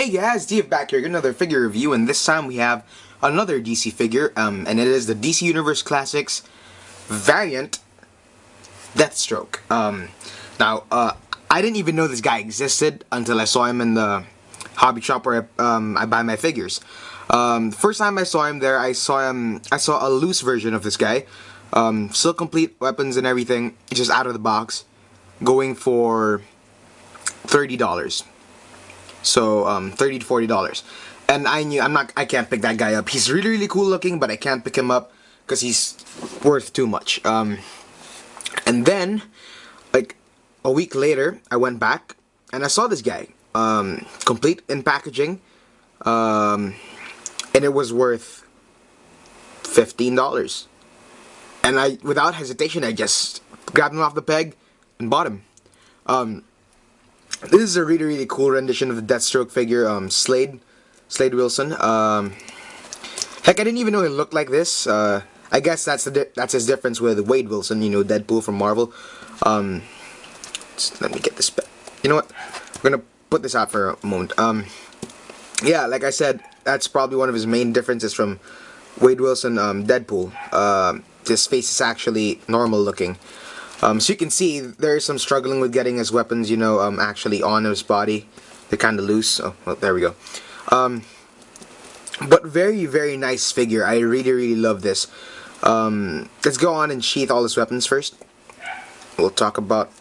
Hey guys, DF back here, another figure review, and this time we have another DC figure, and it is the DC Universe Classics variant Deathstroke. I didn't even know this guy existed until I saw him in the hobby shop where I buy my figures. The first time I saw him there, I saw a loose version of this guy, still complete weapons and everything, just out of the box, going for $30. So $30 to $40, and I can't pick that guy up. He's really cool looking, but I can't pick him up because he's worth too much. And then, like a week later, I went back and I saw this guy, complete in packaging, and it was worth $15. And without hesitation, I just grabbed him off the peg and bought him. This is a really cool rendition of the Deathstroke figure, S.H.I.E.L.D. Wilson. Heck, I didn't even know he looked like this. I guess that's his difference with Wade Wilson, you know, Deadpool from Marvel. Let me get this back. You know what? We're gonna put this out for a moment. Yeah, like I said, that's probably one of his main differences from Wade Wilson, Deadpool. His face is actually normal looking. So you can see there's some struggling with getting his weapons, you know, actually on his body. They're kind of loose. Oh, well, there we go. But very nice figure. I really love this. Let's go on and sheath all his weapons first. We'll talk about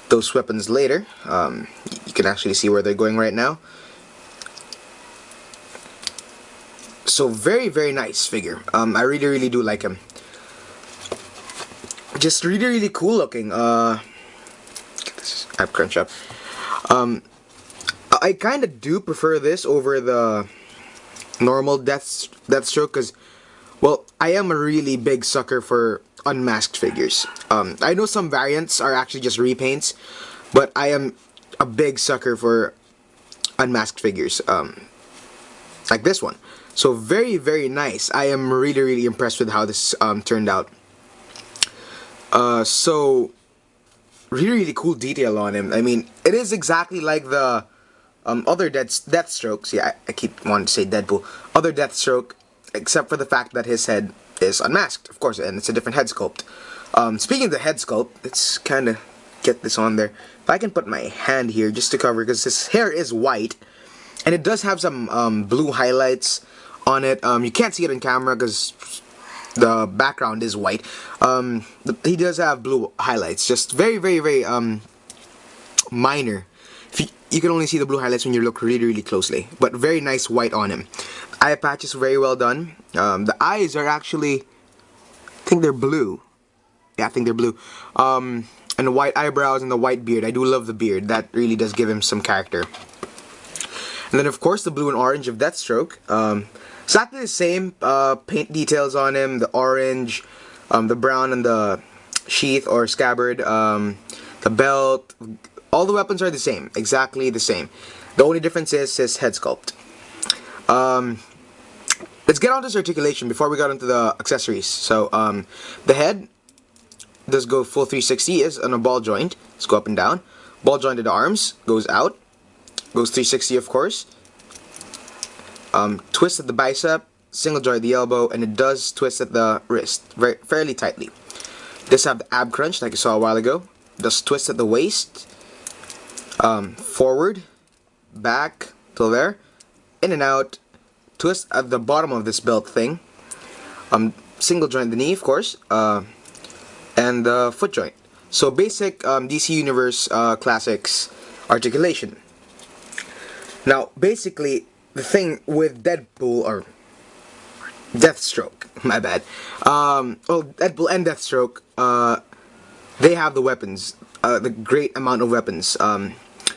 those weapons later. You can actually see where they're going right now. So very nice figure. I really do like him. Just really cool looking. Get this app crunch up. I kind of do prefer this over the normal Deathstroke because, well, I am a really big sucker for unmasked figures. I know some variants are actually just repaints, but I am a big sucker for unmasked figures, like this one. So very nice. I am really impressed with how this turned out. So really cool detail on him. I mean, it is exactly like the other Deathstrokes. Yeah, I keep wanting to say Deadpool. Other Deathstroke, except for the fact that his head is unmasked, of course, and it's a different head sculpt. Speaking of the head sculpt, let's kind of get this on there. If I can put my hand here just to cover, because his hair is white, and it does have some blue highlights on it. You can't see it on camera because the background is white. He does have blue highlights, just very minor. You can only see the blue highlights when you look really closely, but very nice white on him. Eye patch is very well done. The eyes are actually, I think they're blue. Yeah, I think they're blue. And the white eyebrows and the white beard. I do love the beard. That really does give him some character. And then of course the blue and orange of Deathstroke. Exactly the same paint details on him, the orange, the brown and the sheath or scabbard, the belt, all the weapons are the same, exactly the same. The only difference is his head sculpt. Let's get on to his articulation before we got into the accessories. So the head does go full 360, is on a ball joint. Let's go up and down. Ball jointed arms, goes out, goes 360 of course. Twist at the bicep, single joint at the elbow, and it does twist at the wrist fairly tightly. It does have the ab crunch like you saw a while ago. It does twist at the waist, forward, back till there, in and out, twist at the bottom of this belt thing, single joint the knee of course, and the foot joint. So basic DC Universe Classics articulation. Now basically, the thing with Deadpool, or Deathstroke, my bad. Well, Deadpool and Deathstroke, they have the weapons, the great amount of weapons.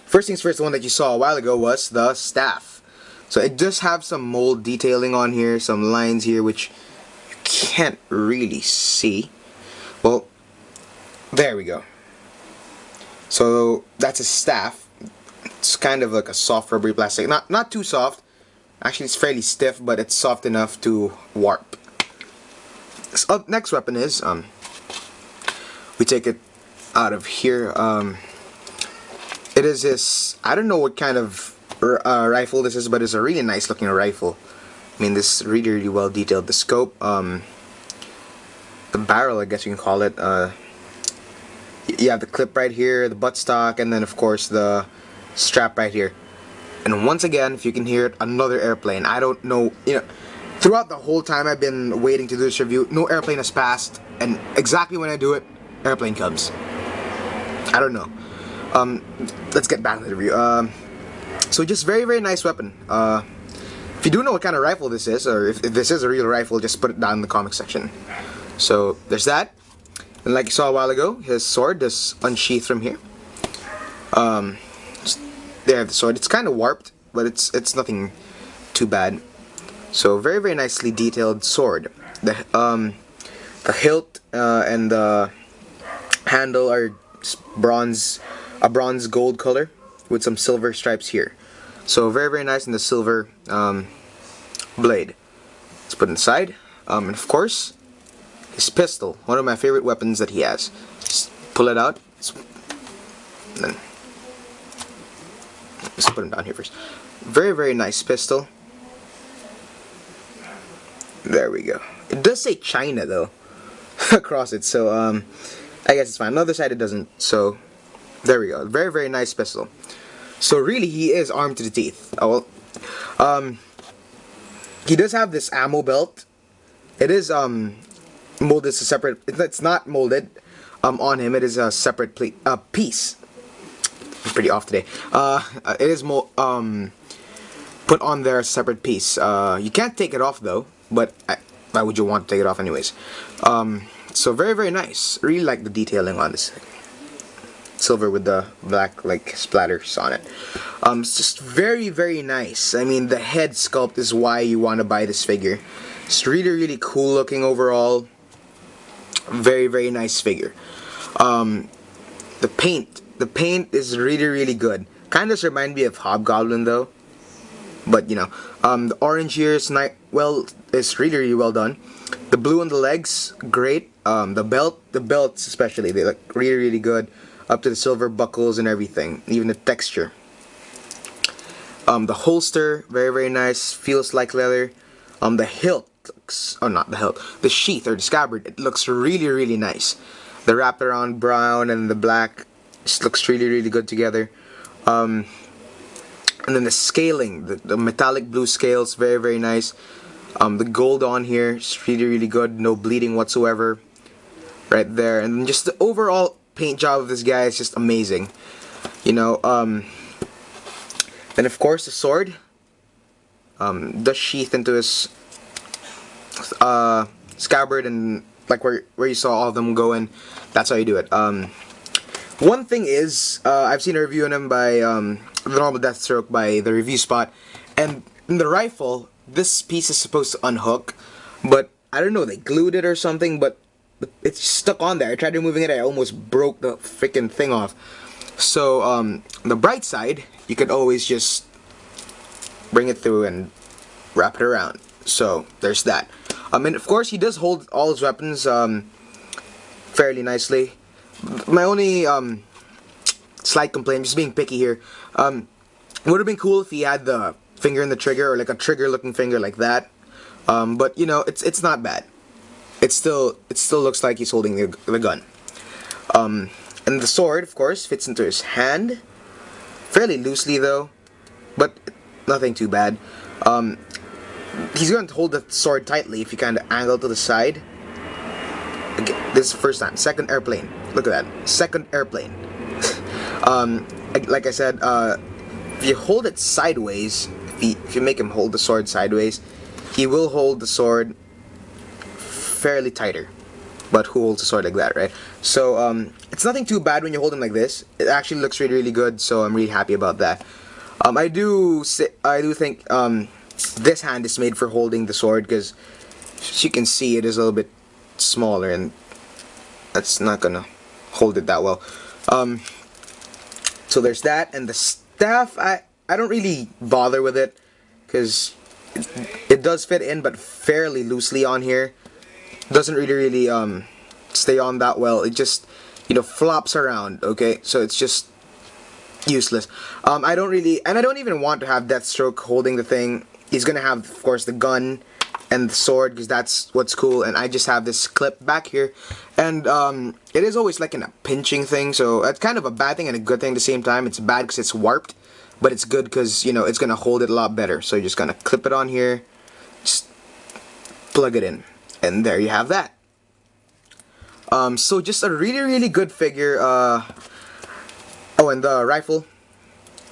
First things first, the one that you saw a while ago was the staff. So it does have some mold detailing on here, some lines here which you can't really see. Well, there we go. So that's a staff. It's kind of like a soft rubbery plastic. Not too soft. Actually, it's fairly stiff, but it's soft enough to warp. So, next weapon is, we take it out of here. It is this, I don't know what kind of rifle this is, but it's a really nice looking rifle. I mean, this is really well detailed. The scope, the barrel, I guess you can call it. You have the clip right here, the buttstock, and then of course the strap right here. And once again, if you can hear it, another airplane. I don't know, throughout the whole time I've been waiting to do this review, no airplane has passed, and exactly when I do it, airplane comes. I don't know. Let's get back to the review. So just very nice weapon. If you do know what kind of rifle this is, or if this is a real rifle, just put it down in the comment section. So there's that. And like you saw a while ago, his sword is unsheathed from here. There have the sword. It's kind of warped, but it's nothing too bad. So very nicely detailed sword. The hilt and the handle are a bronze gold color with some silver stripes here. So very nice in the silver blade. Let's put it inside. And of course, his pistol, one of my favorite weapons that he has. Just pull it out. Then let's put him down here first. Very nice pistol. There we go. It does say China though across it, so I guess it's fine. On the other side it doesn't, so there we go. Very nice pistol. So really, he is armed to the teeth. Oh well. He does have this ammo belt. It is molded as a separate. It's not molded on him. It is a separate piece. I'm pretty off today. It is put on there as a separate piece. You can't take it off though. But why would you want to take it off anyways? So very nice. Really like the detailing on this thing. Silver with the black like splatters on it. It's just very nice. I mean, the head sculpt is why you want to buy this figure. It's really cool looking overall. Very nice figure. The paint is really good. Kind of reminds me of Hobgoblin though. But the orange here is it's really well done. The blue on the legs, great. The belts especially, they look really good. Up to the silver buckles and everything, even the texture. The holster, very nice. Feels like leather. The hilt looks, not the hilt, the sheath or the scabbard. It looks really nice. The wraparound brown and the black just looks really good together. And then the scaling, the metallic blue scales, very nice. The gold on here is really good, no bleeding whatsoever. Right there, and then just the overall paint job of this guy is just amazing. Then of course the sword does sheath into his scabbard, and like where you saw all of them go in, that's how you do it. One thing is, I've seen a review on him by the normal Deathstroke by the review spot, and in the rifle, this piece is supposed to unhook, but I don't know, they glued it or something, but it's stuck on there. I tried removing it, I almost broke the freaking thing off. So, on the bright side, you could always just bring it through and wrap it around. So, there's that. And of course, he does hold all his weapons fairly nicely. My only slight complaint, just being picky here, would have been cool if he had the finger in the trigger, or like a trigger looking finger like that. But it's not bad. It still looks like he's holding the gun. And the sword, of course, fits into his hand fairly loosely though, but nothing too bad. He's going to hold the sword tightly if you kind of angle to the side. Again, this is the first time. Second airplane. Look at that. Second airplane. Like I said, if you hold it sideways, if you make him hold the sword sideways, he will hold the sword fairly tighter. But who holds the sword like that, right? So it's nothing too bad when you hold him like this. It actually looks really good, so I'm really happy about that. I do think this hand is made for holding the sword, because as you can see, it is a little bit smaller, and that's not gonna hold it that well. So there's that, and the staff, I don't really bother with it, because it does fit in, but fairly loosely on here. Doesn't really stay on that well. It just flops around. Okay, so it's just useless. I don't really, and I don't even want to have Deathstroke holding the thing. He's gonna have, of course, the gun and the sword, because that's what's cool, and I just have this clip back here, and it is always like in a pinching thing, so that's kind of a bad thing and a good thing at the same time. It's bad because it's warped, but it's good because, you know, it's gonna hold it a lot better. So you're just gonna clip it on here, just plug it in, and there you have that. So just a really good figure. Oh, and the rifle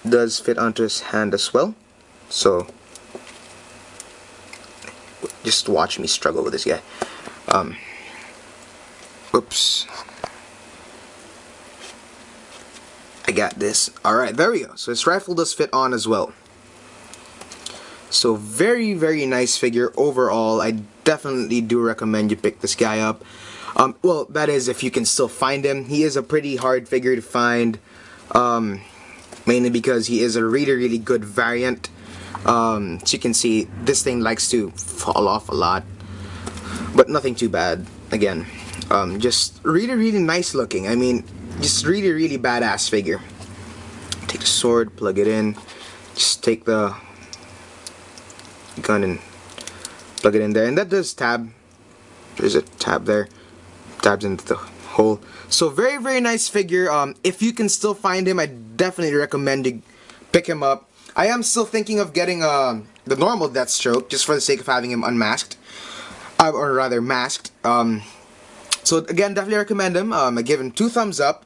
does fit onto his hand as well, so just watch me struggle with this guy. Oops. I got this. Alright, there we go. So his rifle does fit on as well. So very nice figure overall. I definitely do recommend you pick this guy up. Well, that is if you can still find him. He is a pretty hard figure to find. Mainly because he is a really good variant. So you can see this thing likes to fall off a lot, but nothing too bad. Again, just really nice looking. I mean, just really badass figure. Take the sword, plug it in, just take the gun and plug it in there, and that does tab. There's a tab there, tabs into the hole. So very nice figure. If you can still find him, I definitely recommend you pick him up. I am still thinking of getting the normal Deathstroke, just for the sake of having him unmasked, or rather masked. So again, definitely recommend him. I give him 2 thumbs up.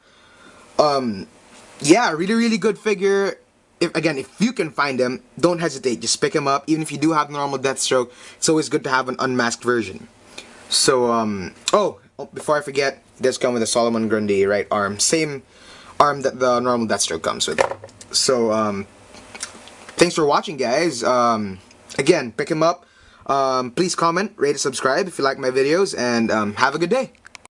Yeah, really good figure. If you can find him, don't hesitate, just pick him up. Even if you do have the normal Deathstroke, it's always good to have an unmasked version. So oh, before I forget, it does come with a Solomon Grundy right arm, same arm that the normal Deathstroke comes with. So thanks for watching, guys. Again, pick him up. Please comment, rate, and subscribe if you like my videos, and have a good day.